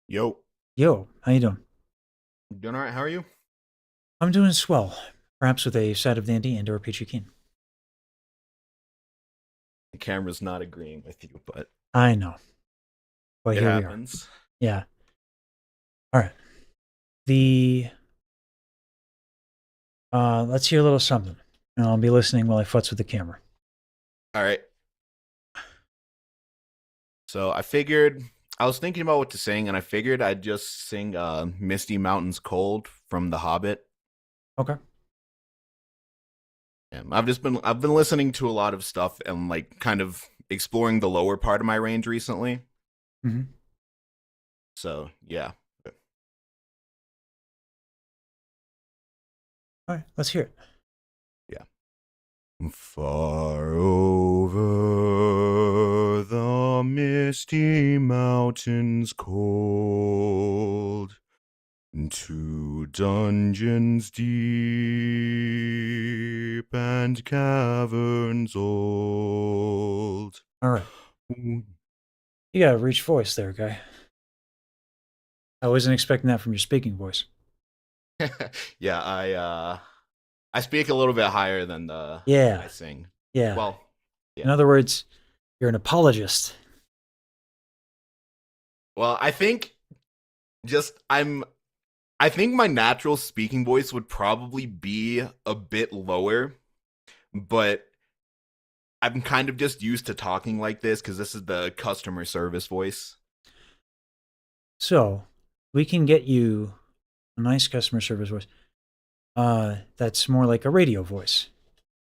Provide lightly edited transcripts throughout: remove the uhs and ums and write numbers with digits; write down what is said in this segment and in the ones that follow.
Yo, Yo, how you doing? doing all right? How are you? I'm doing swell. Perhaps with a side of dandy and or peachy keen. The camera's not agreeing with you, but I know, but it here we are. happens. Yeah. All right. The let's hear a little something, and I'll be listening while I futz with the camera. All right. So I was thinking about what to sing, and I figured I'd just sing "Misty Mountains Cold" from The Hobbit. Okay. And I've been listening to a lot of stuff and like kind of exploring the lower part of my range recently. Mm-hmm. So yeah, All right. Let's hear it. yeah. Far over the misty mountains cold, to dungeons deep and caverns old. All right. You got a rich voice there, guy. I wasn't expecting that from your speaking voice. Yeah, I speak a little bit higher than I Yeah. sing. Yeah. Well, In yeah. other words, you're an apologist. Well, just I'm I think my natural speaking voice would probably be a bit lower, but I'm kind of just used to talking like this because this is the customer service voice. So we can get you a nice customer service voice. That's more like a radio voice,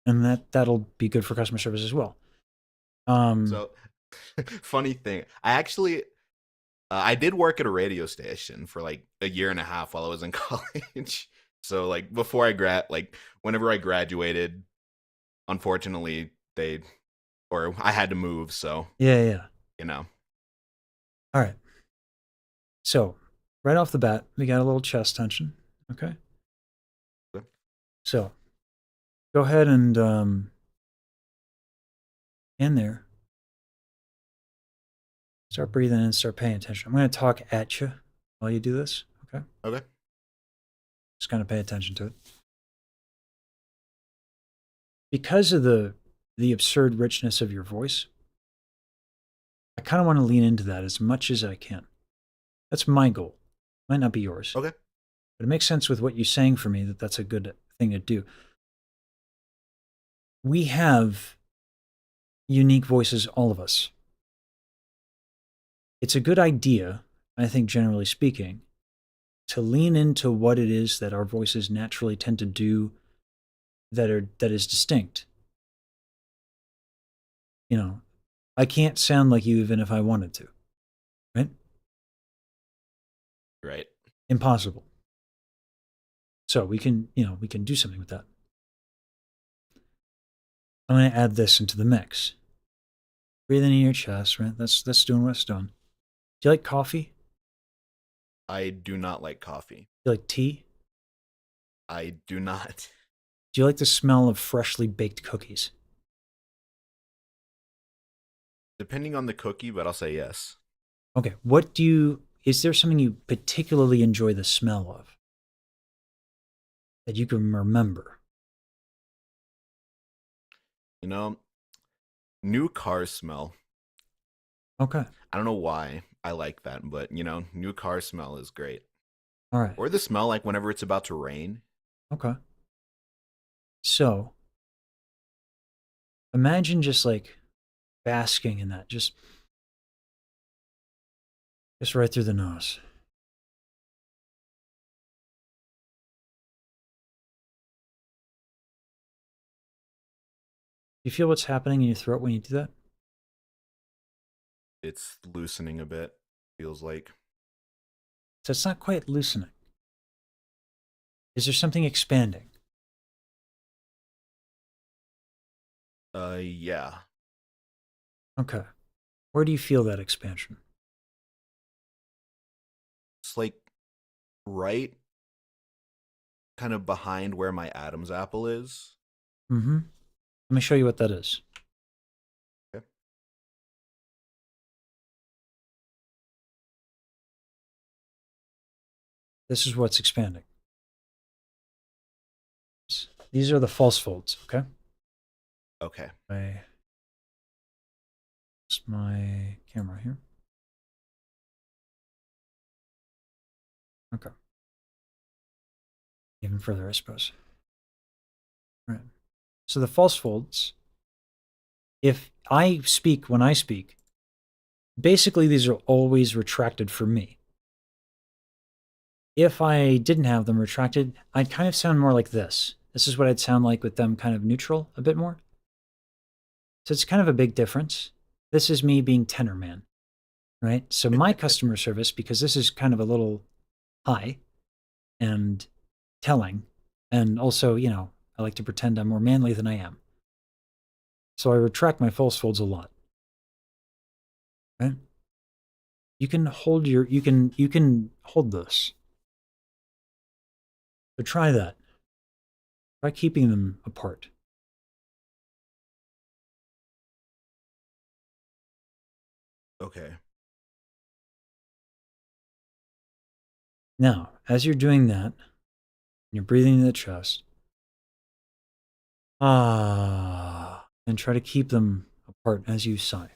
and that'll be good for customer service as well. Um, So, funny thing, I did work at a radio station for like a year and a half while I was in college. So like before like whenever I graduated, unfortunately I had to move. So yeah, yeah. you know, All right. So right off the bat, we got a little chest tension. Okay. So go ahead and in there, start breathing in, start paying attention. I'm going to talk at you while you do this. Okay. okay, Just kind of pay attention to it because of the absurd richness of your voice. I kind of want to lean into that as much as I can. That's my goal. Might not be yours, okay, but it makes sense with what you're saying for me that that's a good thing to do. We have unique voices, all of us. It's a good idea, I think, generally speaking, to lean into what it is that our voices naturally tend to do that is distinct. You know, I can't sound like you even if I wanted to, right? right, Impossible. So we can do something with that. I'm going to add this into the mix. Breathing in your chest, right? That's doing what it's doing. Do you like coffee? I do not like coffee. Do you like tea? I do not. Do you like the smell of freshly baked cookies? Depending on the cookie, but I'll say yes. Okay. Is there something you particularly enjoy the smell of that you can remember? You know, new car smell. Okay. I don't know why I like that, but new car smell is great. All right. Or the smell like whenever it's about to rain. Okay. So imagine just like basking in that, just right through the nose. You feel what's happening in your throat when you do that? It's loosening a bit, feels like. So it's not quite loosening. Is there something expanding? Yeah. Okay. Where do you feel that expansion? It's like right kind of behind where my Adam's apple is. Mm-hmm. Let me show you what that is. Okay. This is what's expanding. These are the false folds, okay? Okay. I just my camera here. Okay. Even further, I suppose. All right. So the false folds, if I speak when I speak, basically these are always retracted for me. If I didn't have them retracted, I'd kind of sound more like this. This is what I'd sound like with them kind of neutral a bit more. So it's kind of a big difference. This is me being tenor man, right? So my customer service, because this is kind of a little high and telling, and also, I like to pretend I'm more manly than I am. So I retract my false folds a lot. Right? You can hold this. So try that. Try keeping them apart. Okay. Now, as you're doing that, you're breathing in the chest. And try to keep them apart as you sigh.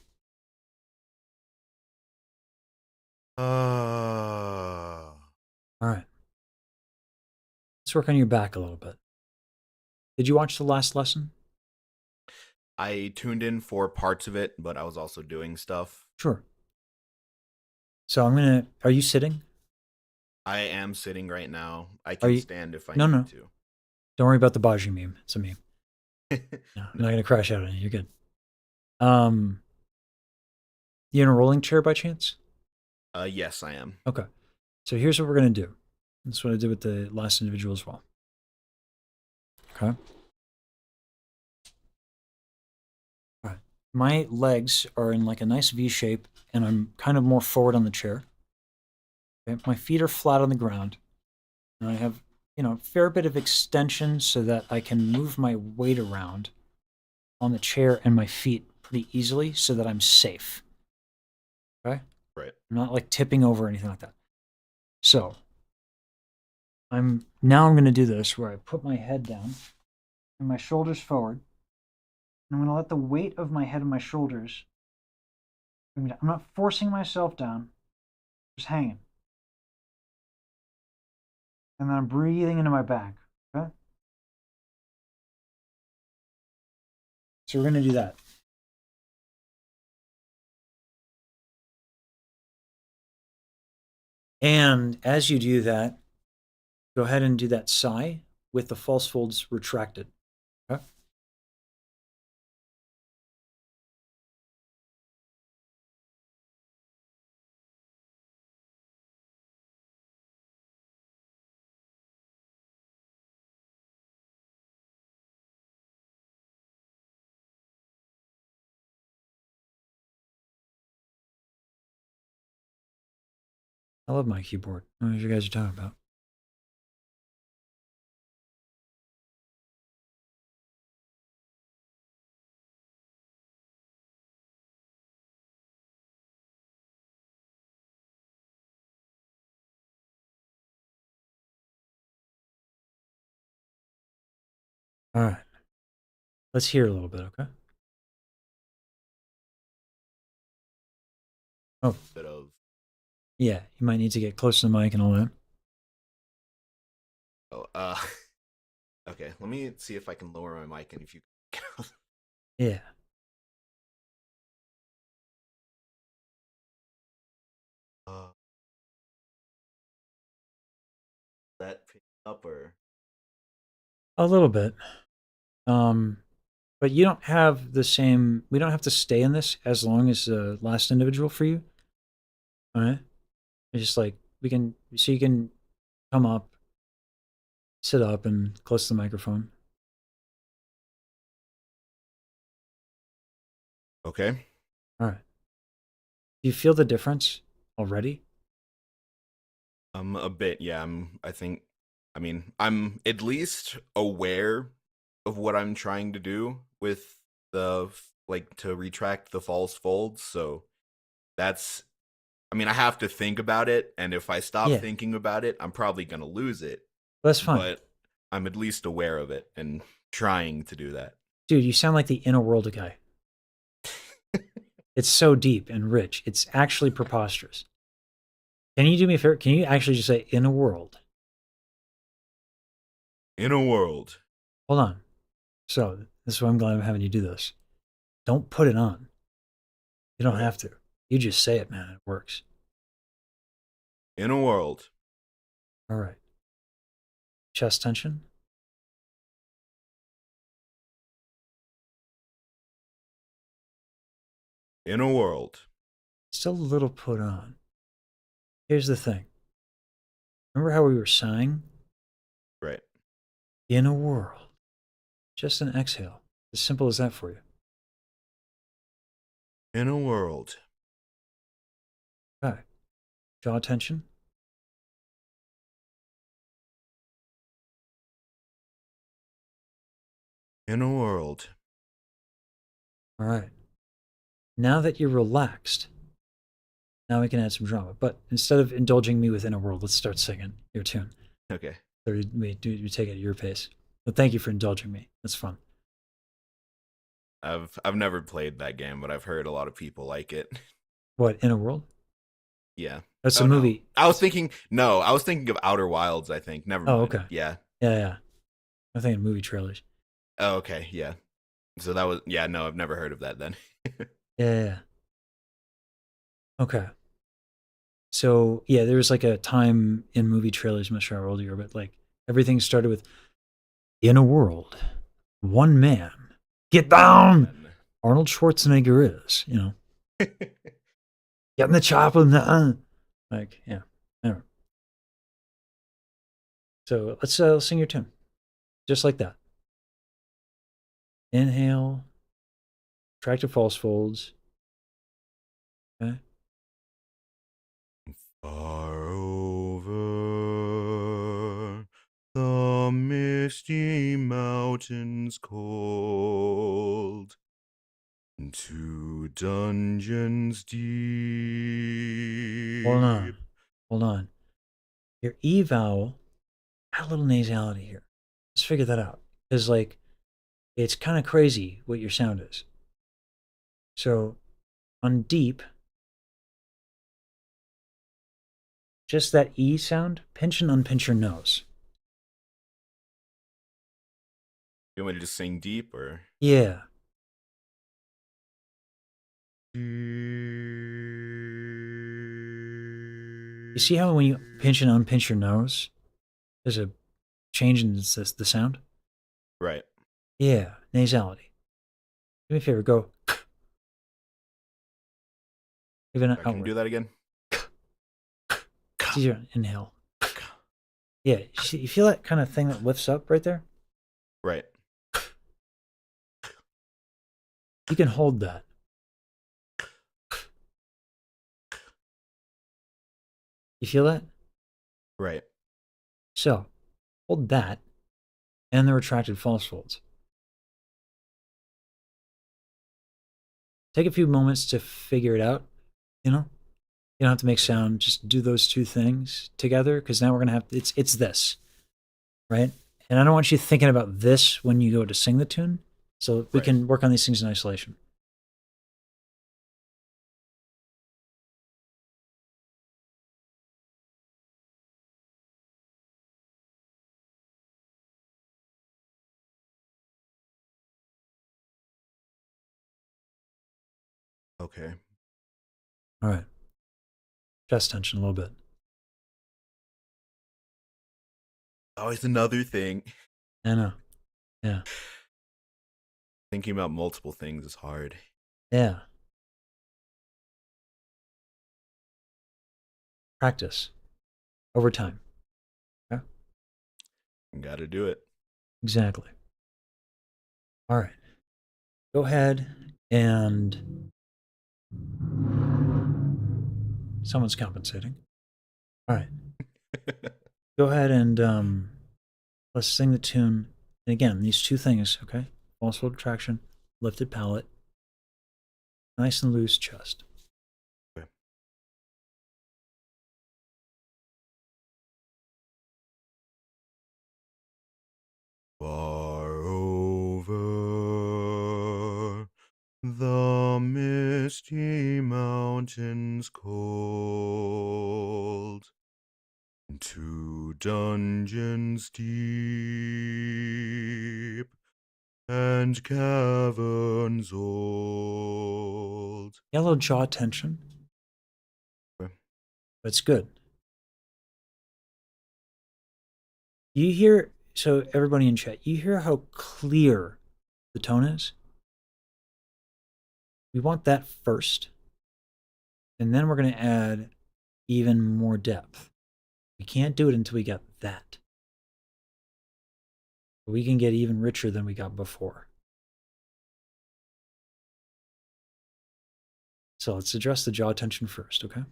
Uh, All right. Let's work on your back a little bit. Did you watch the last lesson? I tuned in for parts of it, but I was also doing stuff. Sure. So are you sitting? I am sitting right now. I Are can you, stand if I no, need no. to. Don't worry about the Baji meme. It's a meme. No, I'm not going to crash out on you. You're good. Um, you in a rolling chair by chance? Yes, I am. Okay. So here's what we're going to do. That's what I did with the last individual as well. Okay. All right. My legs are in like a nice V shape, and I'm kind of more forward on the chair. Okay. My feet are flat on the ground, and I have, a fair bit of extension so that I can move my weight around on the chair and my feet pretty easily so that I'm safe. Okay. Right. I'm not like tipping over or anything like that. So I'm going to do this where I put my head down and my shoulders forward. And I'm going to let the weight of my head and my shoulders. I'm not forcing myself down, just hanging. And then I'm breathing into my back. Okay. So we're going to do that. And as you do that, go ahead and do that sigh with the false folds retracted. Okay. I love my keyboard. I don't know what you guys are talking about. All right. Let's hear a little bit, okay? Oh, Bit of. yeah. You might need to get close to the mic and all that. Oh, okay. Let me see if I can lower my mic and if you. Yeah. uh, that pick up or. A little bit. Um, but you don't have the same. We don't have to stay in this as long as the last individual for you. All right. It's just like we can. So you can come up, sit up, and close to the microphone. Okay. All right. Do you feel the difference already? A bit. Yeah. I think. I mean, I'm at least aware of what I'm trying to do with the like to retract the false folds. So that's I mean, I have to think about it, and if I stop Yeah, thinking about it, I'm probably gonna lose it. that's fine. But I'm at least aware of it and trying to do that. Dude, you sound like the inner world guy. It's so deep and rich. It's actually preposterous. Can you do me a favor? Can you actually just say in a world? In a world. Hold on. So this is why I'm glad I'm having you do this. Don't put it on. You don't Okay. have to. You just say it, man. It works. In a world. All right. Chest tension. In a world. Still a little put on. Here's the thing. Remember how we were sighing? Right. In a world. Just an exhale. As simple as that for you. In a world. Okay. Jaw tension. In a world. All right. Now that you're relaxed, now we can add some drama. But instead of indulging me within a world, let's start singing your tune. Okay. So we take it at your pace. But thank you for indulging me. That's fun. I've never played that game, but I've heard a lot of people like it. What, in a world? Yeah. That's a Oh no. movie. I was thinking of Outer Wilds, I think. Never Oh, mind. okay. Yeah. Yeah, yeah. I'm thinking movie trailers. Oh, okay, yeah. So that was yeah, no, I've never heard of that then. Yeah, yeah, yeah. Okay. So yeah, there was like a time in movie trailers, I'm not sure how old you are, but like everything started with in a world, one man, get down. Man. Arnold Schwarzenegger is, get in the chopper. Like, yeah. Anyway. So let's sing your tune. Just like that. Inhale, tractive false folds. Okay. Far over the misty mountains cold, to dungeons Hold on. deep. Hold on. Your E vowel, add a little nasality here. Let's figure that out. Because like it's kind of crazy what your sound is. So on deep, just that E sound, pinch and unpinch your nose. You want me to just sing deep or? Yeah. You see how when you pinch and unpinch your nose, there's a change in the sound? Right. Yeah, nasality. Do me a favor, go. Even Can you outward. do that again? It's easier. Inhale. Yeah, you feel that kind of thing that lifts up right there? Right. You can hold that. You feel that? Right. So, hold that and the retracted false folds. Take a few moments to figure it out, you know? You don't have to make sound, just do those two things together because now we're going to have it's this, right? And I don't want you thinking about this when you go to sing the tune. So we Right. can work on these things in isolation. Okay. All right. Chest tension a little bit. Always another thing. I know. Yeah. Thinking about multiple things is hard. Yeah. Practice over time. Yeah. Gotta do it. Exactly. All right. Go ahead and someone's compensating. All right. Go ahead and let's sing the tune. And again, these two things, okay? False fold traction, lifted palate, nice and loose chest. The misty mountains cold, to dungeons deep, and caverns old. Yellow jaw tension. That's good. You hear, so everybody in chat, you hear how clear the tone is? We want that first. And then we're going to add even more depth. We can't do it until we get that. We can get even richer than we got before. So let's address the jaw tension first, okay?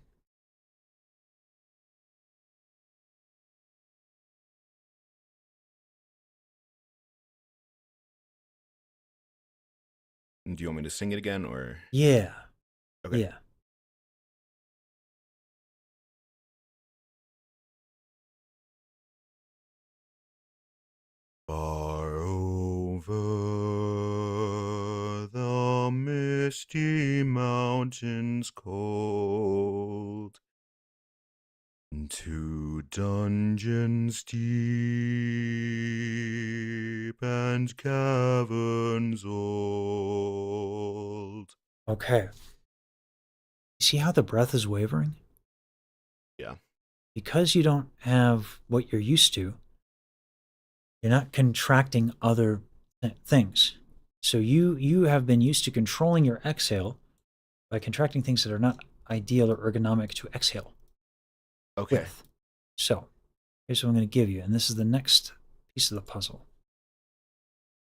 Do you want me to sing it again, or? Yeah. Okay. Yeah. Far over the misty mountains cold, to dungeons deep and caverns old. Okay. See how the breath is wavering? Yeah. Because you don't have what you're used to, you're not contracting other things. So you have been used to controlling your exhale by contracting things that are not ideal or ergonomic to exhale Okay. with. So here's what I'm going to give you, and this is the next piece of the puzzle.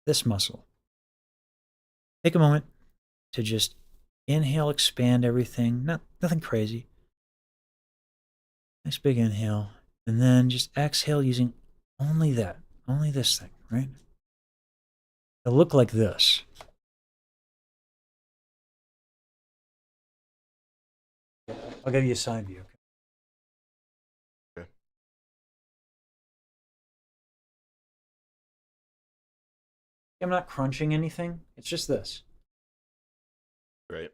This muscle. Take a moment to just inhale, expand everything. Nothing crazy. Nice big inhale, and then just exhale using only that, only this thing, right? It'll look like this. I'll give you a side view. Okay. I'm not crunching anything. It's just this. Right.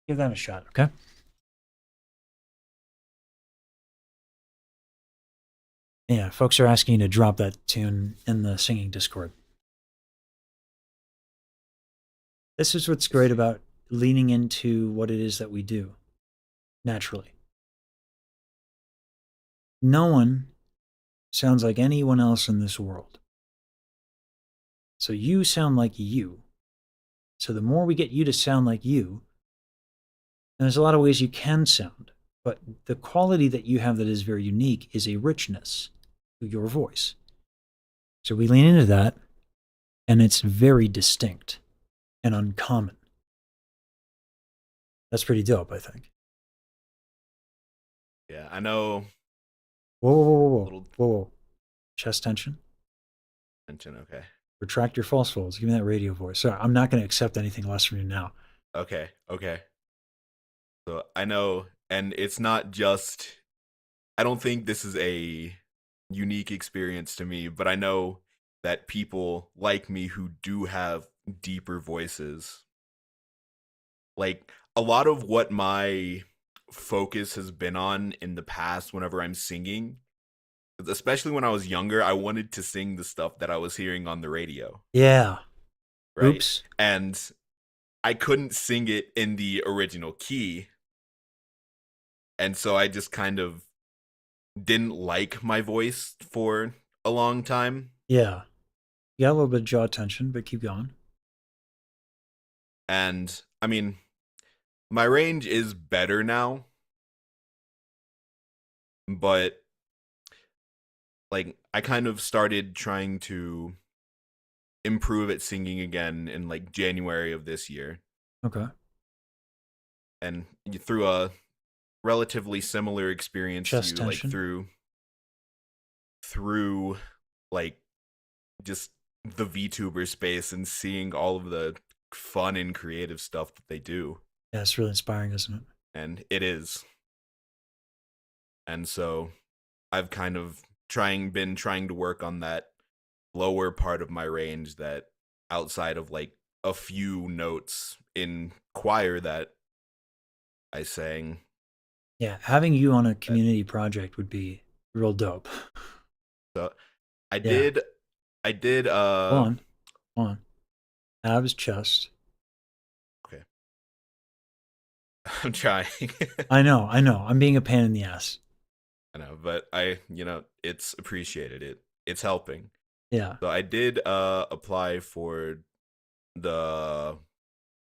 Give that a shot, okay? Yeah, folks are asking you to drop that tune in the singing Discord. This is what's great about leaning into what it is that we do naturally. No one sounds like anyone else in this world. So you sound like you. So the more we get you to sound like you, and there's a lot of ways you can sound, but the quality that you have that is very unique is a richness to your voice. So we lean into that, and it's very distinct and uncommon. That's pretty dope, I think. Yeah, I know. Whoa, whoa, whoa, whoa, Little whoa, whoa. Chest tension. tension. Okay. Retract your false folds. Give me that radio voice. Sorry, I'm not going to accept anything less from you now. Okay. Okay. So I know, and it's not just. I don't think this is a unique experience to me, but I know that people like me who do have deeper voices, like a lot of what my focus has been on in the past whenever I'm singing, especially when I was younger, I wanted to sing the stuff that I was hearing on the radio, Yeah. right? Oops. And I couldn't sing it in the original key. And so I just kind of didn't like my voice for a long time. Yeah. You got a little bit of jaw tension, but keep going. And I mean, my range is better now, but like I kind of started trying to improve at singing again in like January of this year. Okay. And through a relatively similar experience to Chest you, like tension. through like just the VTuber space and seeing all of the fun and creative stuff that they do. Yeah, it's really inspiring, isn't it? And it is. And so I've kind of trying to work on that lower part of my range, that outside of like a few notes in choir that I sang. Yeah, having you on a That community project would be real dope. so I Yeah. did I did Hold on. Hold on. Out of his chest. okay. I'm trying. I know, I know. I'm being a pain in the ass. I know, but it's appreciated. It's helping. Yeah. So I did apply for the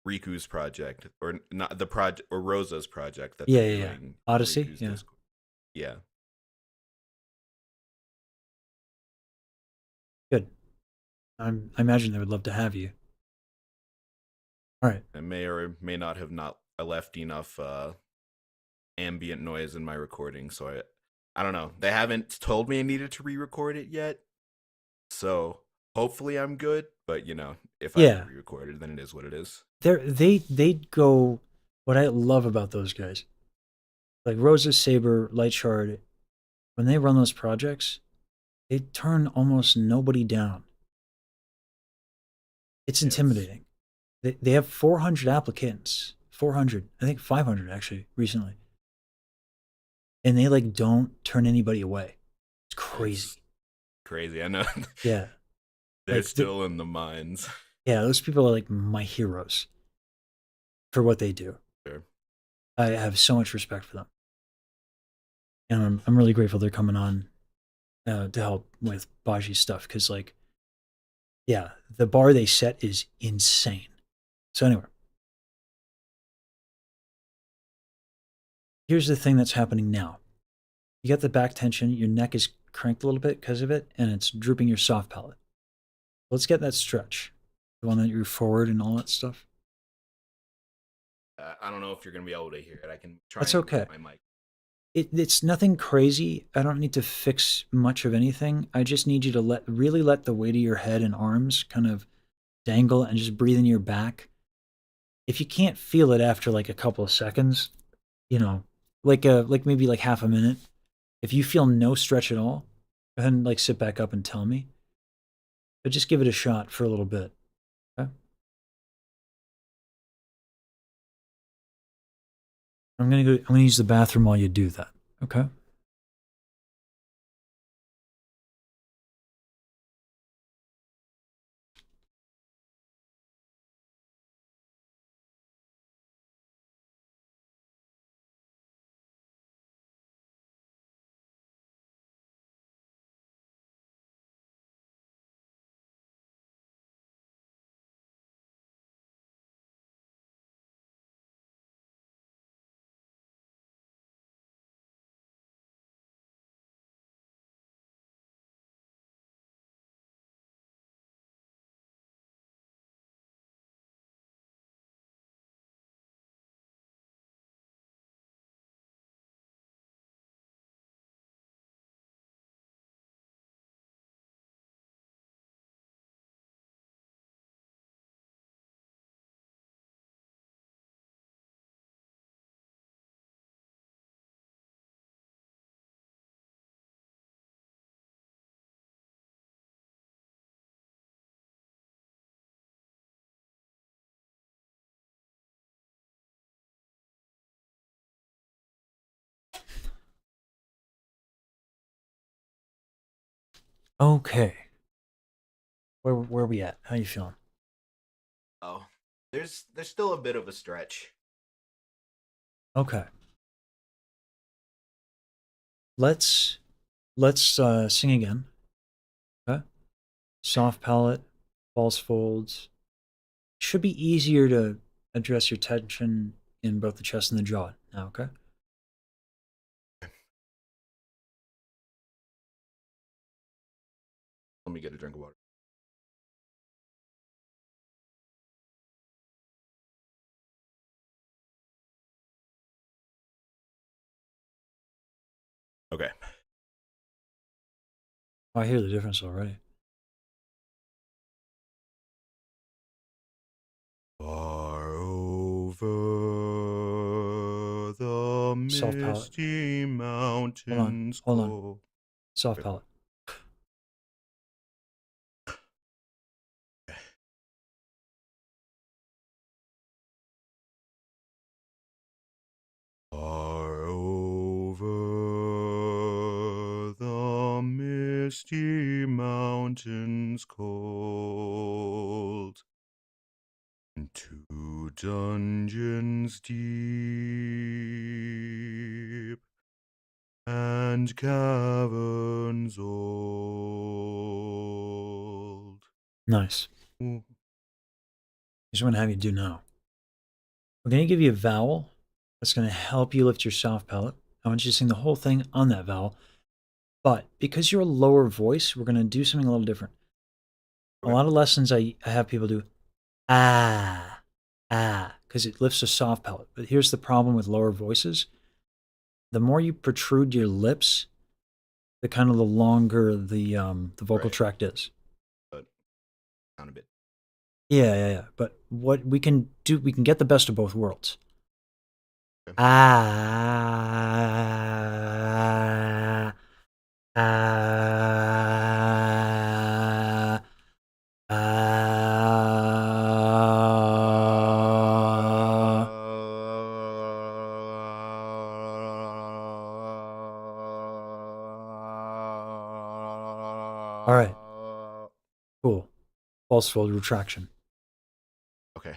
Riku's project, or not the project, or Rosa's project that Yeah, they're yeah, yeah. doing in Odyssey? Riku's Yeah. Discord. Yeah, Good. I imagine they would love to have you. All right. I may or may not have not left enough ambient noise in my recording, so I don't know. They haven't told me I needed to re-record it yet, so hopefully I'm good. But if I have to Yeah. re-record it, then it is what it is. They go what I love about those guys. Like Rosa, Saber, Light Shard, when they run those projects, they turn almost nobody down. It's It's intimidating. They have 400 applicants. 400. I think 500 actually recently. And they like don't turn anybody away. It's it's crazy. crazy. I know. Yeah. They're Like still in the mines. yeah, those people are like my heroes for what they do. Sure. I have so much respect for them. And I'm really grateful they're coming on to help with Baji's stuff because like yeah, the bar they set is insane. So anyway, here's the thing that's happening now. You got the back tension, your neck is cranked a little bit because of it, and it's drooping your soft palate. Let's get that stretch. The one that you're forward and all that stuff. I don't know if you're gonna be able to hear it. I can try That's and move okay. my mic. It's nothing crazy. I don't need to fix much of anything. I just need you to really let the weight of your head and arms kind of dangle and just breathe in your back. If you can't feel it after like a couple of seconds, you know, like maybe like half a minute, if you feel no stretch at all, go ahead and like sit back up and tell me. But just give it a shot for a little bit. Okay? I'm gonna use the bathroom while you do that. Okay? Okay. Where are we at? How you feeling? Oh, there's still a bit of a stretch. Okay. Let's sing again. Okay? Soft palate, false folds. Should be easier to address your tension in both the chest and the jaw now, okay? Let me get a drink of water. Okay. Oh, I hear the difference already. Far over the Soft palate. misty Hold on. mountains Hold on. go. soft palate. Far over the misty mountains cold, into dungeons deep, and caverns old. Nice. Ooh, Here's what I'm going to have you do now. We're going to give you a vowel that's going to help you lift your soft palate. I want you to sing the whole thing on that vowel. But because you're a lower voice, we're going to do something a little different. A okay. lot of lessons I have people do ah, because it lifts a soft palate. But here's the problem with lower voices. The more you protrude your lips, the kind of the longer the vocal Right. tract is. But down a bit. Yeah. But what we can do, we can get the best of both worlds. Okay. Ah, ah, ah. All right, cool. False fold retraction. Okay.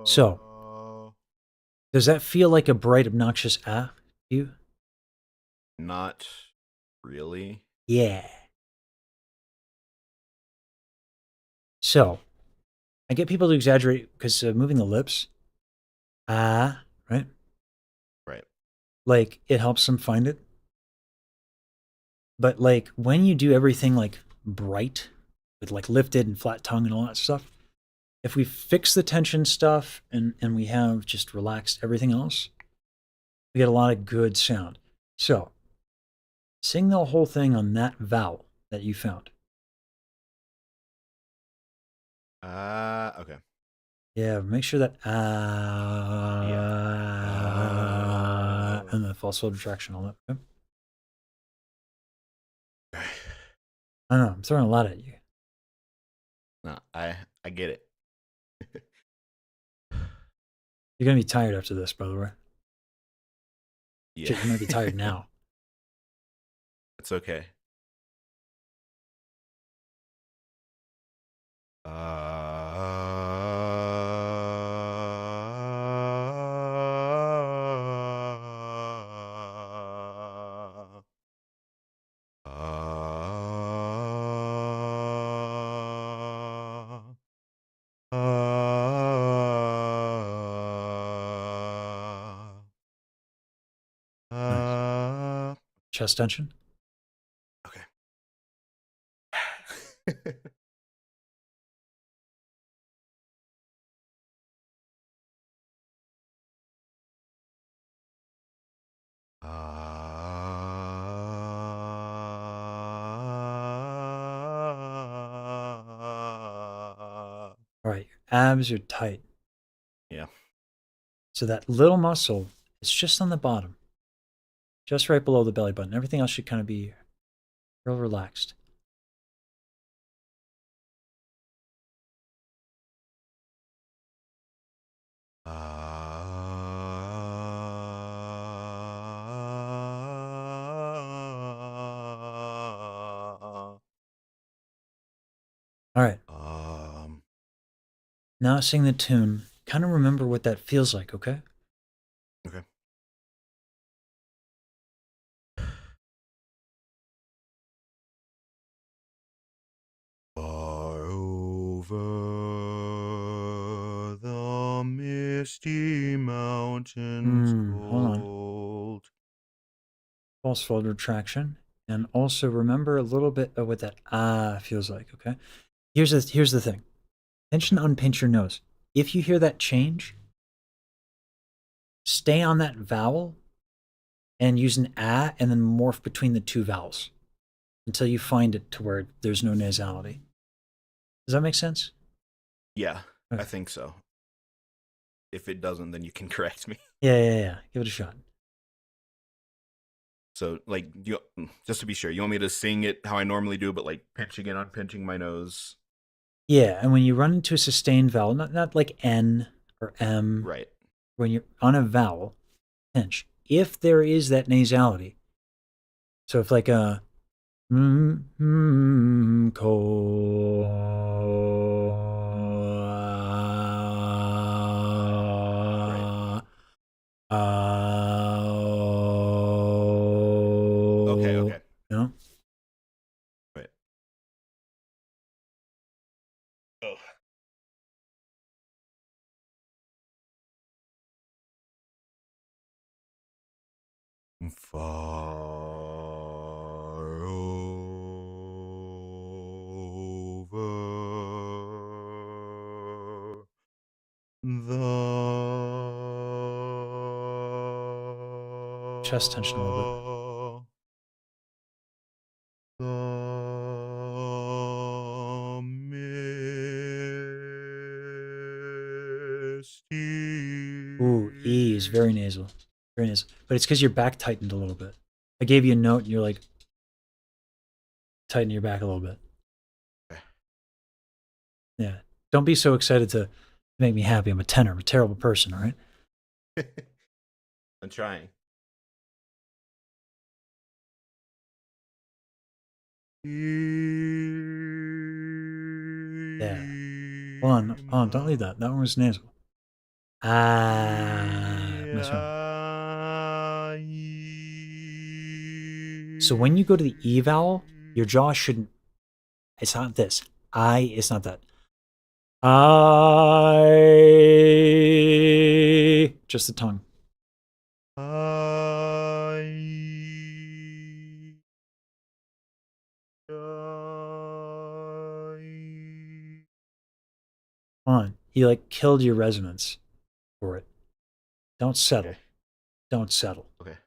So, does that feel like a bright, obnoxious ah to you? Not really. Yeah. So, I get people to exaggerate because moving the lips, right? Right. Like it helps them find it. But like when you do everything like bright with like lifted and flat tongue and all that stuff, if we fix the tension stuff and we have just relaxed everything else, we get a lot of good sound. So sing the whole thing on that vowel that you found. Okay. Yeah, make sure that Yeah. and the false hold retraction, all that. Okay? I don't know. I'm throwing a lot at you. No, I get it. You're gonna be tired after this, by the way. Yeah. Shit, you might be tired now. It's okay. Nice. Chest tension. Okay. All right, your abs are tight. Yeah. So that little muscle is just on the bottom, just right below the belly button. Everything else should kind of be real relaxed. All right, Um. now sing the tune. Kind of remember what that feels like, okay? Okay. Far over the misty mountains Hold on. cold. False fold retraction. And also remember a little bit of what that feels like, okay? Here's the thing. Pinch Okay. and unpinch your nose. If you hear that change, stay on that vowel and use an and then morph between the two vowels until you find it to where there's no nasality. Does that make sense? Yeah, I Okay. think so. If it doesn't, then you can correct me. Yeah. Give it a shot. So, like, just to be sure, you want me to sing it how I normally do, but like pinching my nose. Yeah, and when you run into a sustained vowel, not like N or M, Right. when you're on a vowel, pinch. If there is that nasality, so if like a cold, Right. Okay. you Okay. know, Right. Oh. Far over chest tension a little bit. the Ooh, E is very nasal, very nasal, but it's because your back tightened a little bit. I gave you a note, and you're like tighten your back a little bit. Yeah, don't be so excited to make me happy. I'm a tenor. I'm a terrible person. All right. I'm trying. Yeah. Hold on. Don't leave that. That one was nasal. Ah, mess around. So when you go to the E vowel, your jaw shouldn't. It's not this. It's not that. Just the tongue. I Hold on. You like killed your resonance for it. Don't Okay. settle. Don't settle. Okay.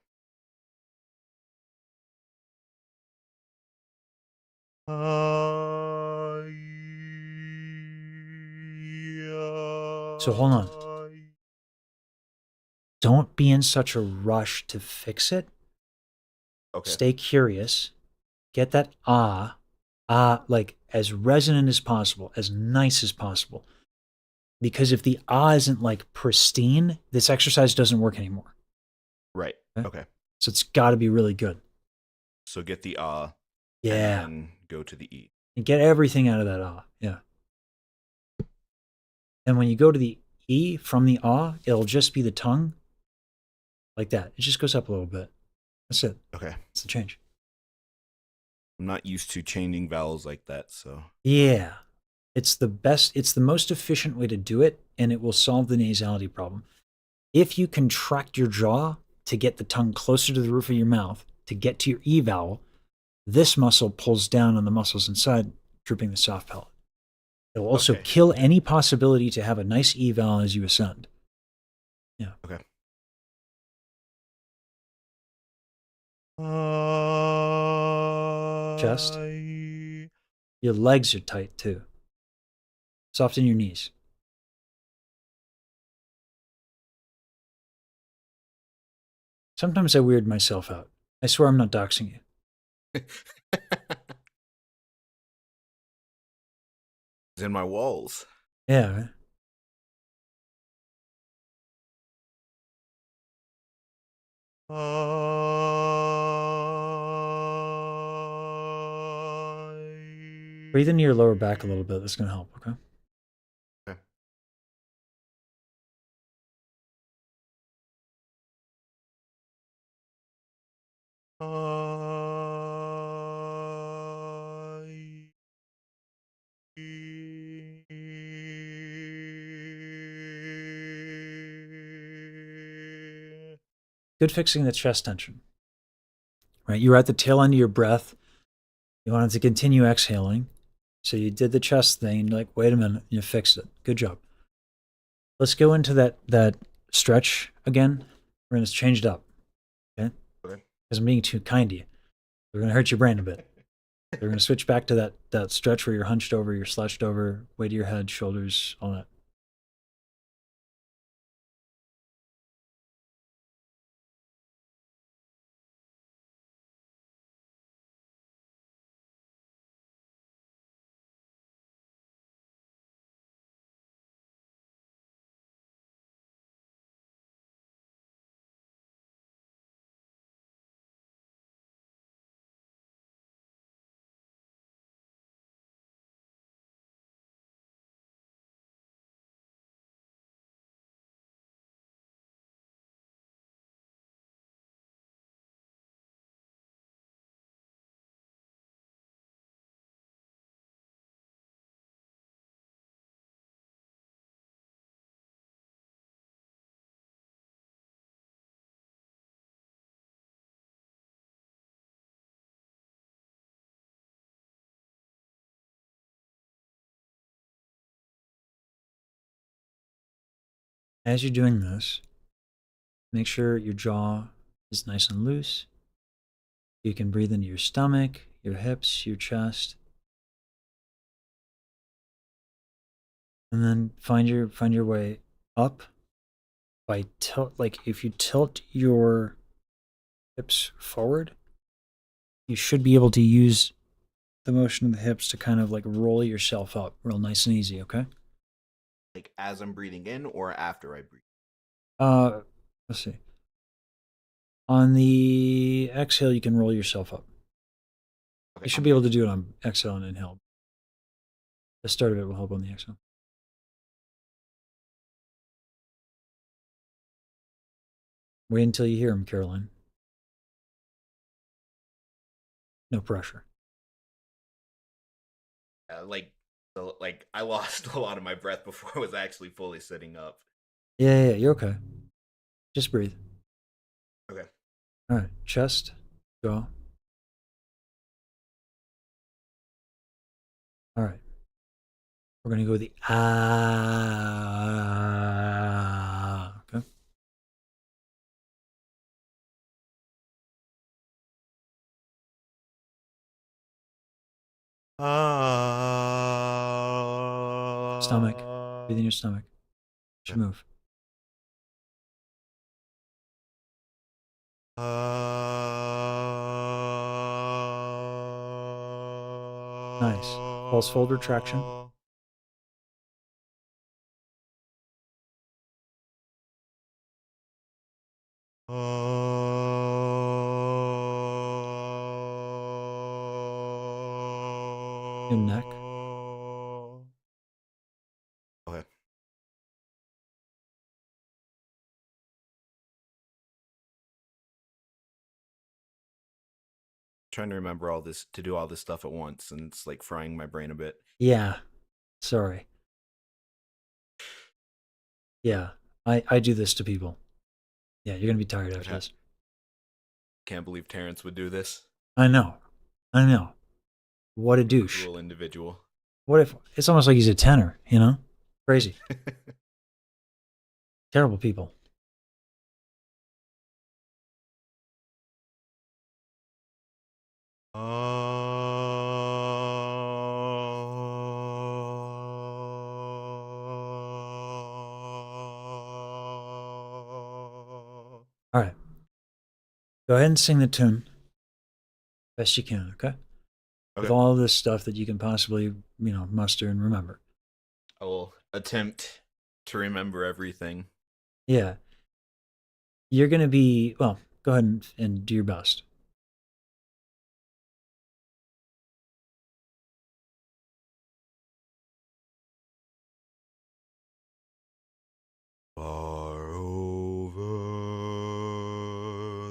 So hold on. Don't be in such a rush to fix it. Okay. Stay curious. Get that like as resonant as possible, as nice as possible. Because if the isn't like pristine, this exercise doesn't work anymore. Right. Okay? Okay. So it's got to be really good. So get the and Yeah. then go to the E. And get everything out of that Yeah. And when you go to the E from the it'll just be the tongue like that. It just goes up a little bit. That's it. Okay. It's the change. I'm not used to changing vowels like that, so Yeah. It's the best, it's the most efficient way to do it, and it will solve the nasality problem. If you contract your jaw to get the tongue closer to the roof of your mouth to get to your E vowel, this muscle pulls down on the muscles inside, drooping the soft palate. It will also okay. kill any possibility to have a nice E vowel as you ascend. Yeah. Okay. Chest. Your legs are tight too. Soften your knees. Sometimes I weird myself out. I swear I'm not doxing you. It's in my walls. Yeah. Right? Breathe into your lower back a little bit. That's going to help. Okay. Okay. Good fixing the chest tension. Right. You were at the tail end of your breath. You wanted to continue exhaling. So you did the chest thing. And you're like, wait a minute. You fixed it. Good job. Let's go into that stretch again. We're going to change it up. Okay. Okay. Because I'm being too kind to you. We're going to hurt your brain a bit. We're going to switch back to that stretch where you're hunched over, you're slouched over, weight of your head, shoulders, all that. As you're doing this, make sure your jaw is nice and loose. You can breathe into your stomach, your hips, your chest, and then find your way up by tilt. Like if you tilt your hips forward, you should be able to use the motion of the hips to kind of like roll yourself up real nice and easy, okay? Like as I'm breathing in or after I breathe. Uh let's see. On the exhale, you can roll yourself up. Okay, You should on be the able to exhale. do it on exhale and inhale. The start of it will help on the exhale. Wait until you hear him, Caroline. No pressure. Like so, like I lost a lot of my breath before I was actually fully sitting up. Yeah, you're okay. Just breathe. Okay. All right, chest, jaw. All right, we're gonna go with the ah. Okay. Stomach. Breathe in your stomach. Should Okay. move. Nice. False fold retraction. Your neck. Okay. Trying to remember all this to do all this stuff at once, and it's like frying my brain a bit. Yeah. Sorry. Yeah. I do this to people. Yeah, you're gonna be tired after Okay. this. Can't believe Terrence would do this. I know. I know. What a douche. Cruel individual. What if it's almost like he's a tenor, you know? Crazy. Terrible people. All right. Go ahead and sing the tune best you can, okay? With Okay. all this stuff that you can possibly, muster and remember. I will attempt to remember everything. Yeah. You're going to be, well, go ahead and do your best. Far over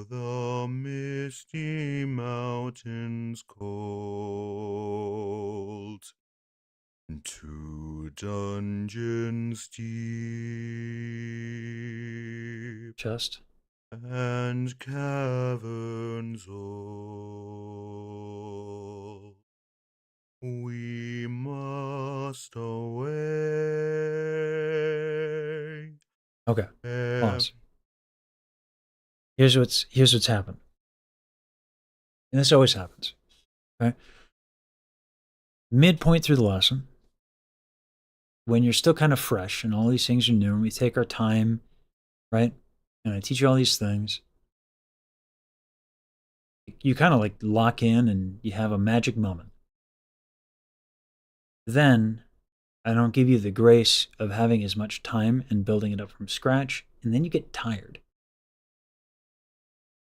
the misty mountains cold, to dungeons deep Chest. and caverns old, we must away. Okay. Pause. Here's what's happened. And this always happens. Okay. midpoint through the lesson, when you're still kind of fresh and all these things are new, and we take our time, right? And I teach you all these things. You kind of like lock in and you have a magic moment. Then I don't give you the grace of having as much time and building it up from scratch. And then you get tired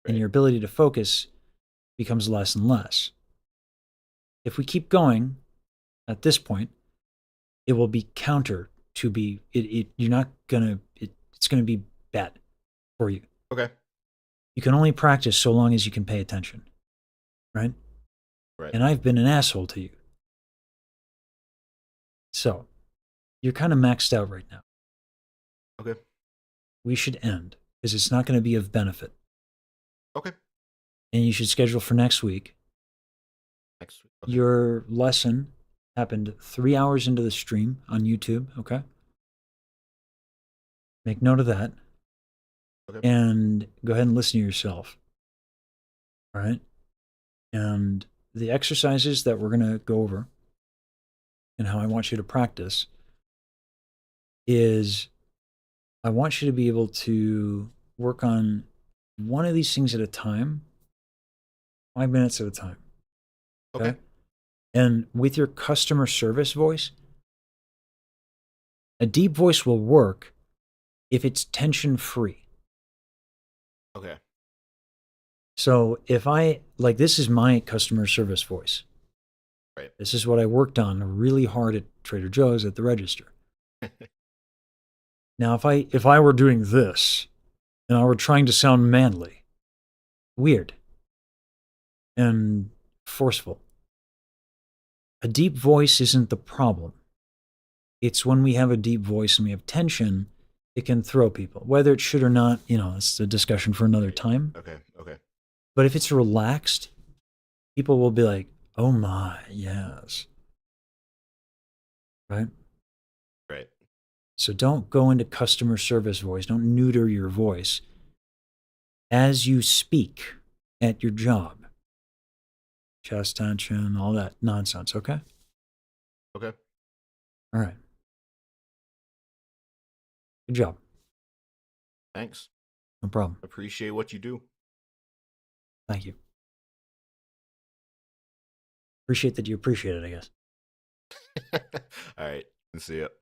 and Right. your ability to focus becomes less and less. If we keep going at this point, it will be counter to be, you're not going to, it's going to be bad for you. Okay. You can only practice so long as you can pay attention, right? Right. And I've been an asshole to you. So you're kind of maxed out right now. Okay. We should end because it's not going to be of benefit. Okay. And you should schedule for next week. Next week. Okay. Your lesson happened 3 hours into the stream on YouTube. Okay. Make note of that Okay. and go ahead and listen to yourself. All right. And the exercises that we're going to go over and how I want you to practice is I want you to be able to work on one of these things at a time, 5 minutes at a time. Okay. Okay. And with your customer service voice, a deep voice will work if it's tension free. Okay. So if I, like, this is my customer service voice. Right. This is what I worked on really hard at Trader Joe's at the register. Now, if I were doing this and I were trying to sound manly, weird, and forceful, a deep voice isn't the problem. It's when we have a deep voice and we have tension, it can throw people. Whether it should or not, it's a discussion for another Right. time. Okay. Okay. But if it's relaxed, people will be like, oh my, yes. Right? Right. So don't go into customer service voice. Don't neuter your voice as you speak at your job. Chest tension, all that nonsense, okay? Okay. All right. Good job. Thanks. No problem. Appreciate what you do. Thank you. Appreciate that you appreciate it, I guess. All right. See ya.